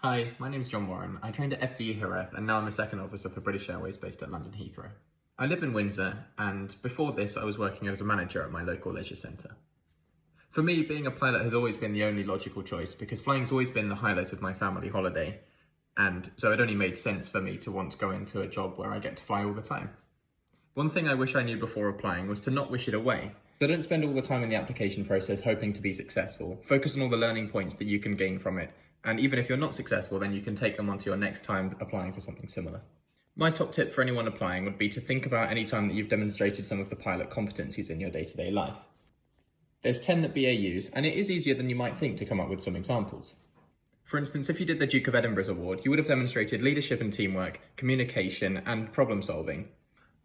Hi, my name's John Warren. I trained at FTE Hereth and now I'm a second officer for British Airways based at London Heathrow. I live in Windsor and before this I was working as a manager at my local leisure centre. For me, being a pilot has always been the only logical choice because flying's always been the highlight of my family holiday, and so it only made sense for me to want to go into a job where I get to fly all the time. One thing I wish I knew before applying was to not wish it away. So don't spend all the time in the application process hoping to be successful. Focus on all the learning points that you can gain from it, and even if you're not successful, then you can take them onto your next time applying for something similar. My top tip for anyone applying would be to think about any time that you've demonstrated some of the pilot competencies in your day-to-day life. There's 10 that BA use, and it is easier than you might think to come up with some examples. For instance, if you did the Duke of Edinburgh's award, you would have demonstrated leadership and teamwork, communication, and problem solving.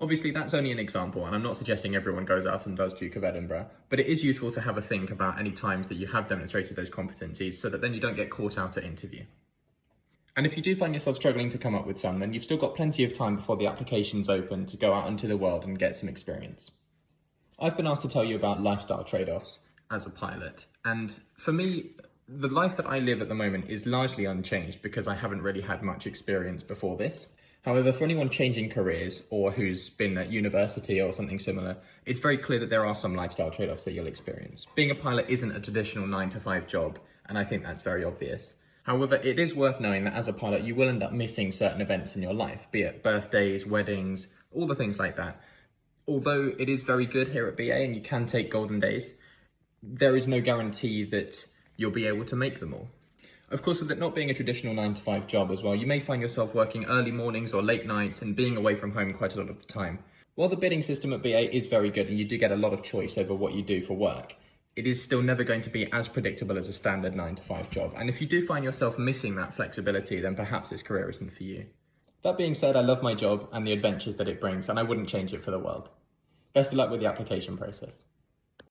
Obviously, that's only an example, and I'm not suggesting everyone goes out and does Duke of Edinburgh, but it is useful to have a think about any times that you have demonstrated those competencies so that then you don't get caught out at interview. And if you do find yourself struggling to come up with some, then you've still got plenty of time before the application's open to go out into the world and get some experience. I've been asked to tell you about lifestyle trade-offs as a pilot, and for me, the life that I live at the moment is largely unchanged because I haven't really had much experience before this. However, for anyone changing careers or who's been at university or something similar, it's very clear that there are some lifestyle trade-offs that you'll experience. Being a pilot isn't a traditional 9-to-5 job, and I think that's very obvious. However, it is worth knowing that as a pilot, you will end up missing certain events in your life, be it birthdays, weddings, all the things like that. Although it is very good here at BA and you can take golden days, there is no guarantee that you'll be able to make them all. Of course, with it not being a traditional 9-to-5 job as well, you may find yourself working early mornings or late nights and being away from home quite a lot of the time. While the bidding system at BA is very good and you do get a lot of choice over what you do for work, it is still never going to be as predictable as a standard 9-to-5 job. And if you do find yourself missing that flexibility, then perhaps this career isn't for you. That being said, I love my job and the adventures that it brings, and I wouldn't change it for the world. Best of luck with the application process.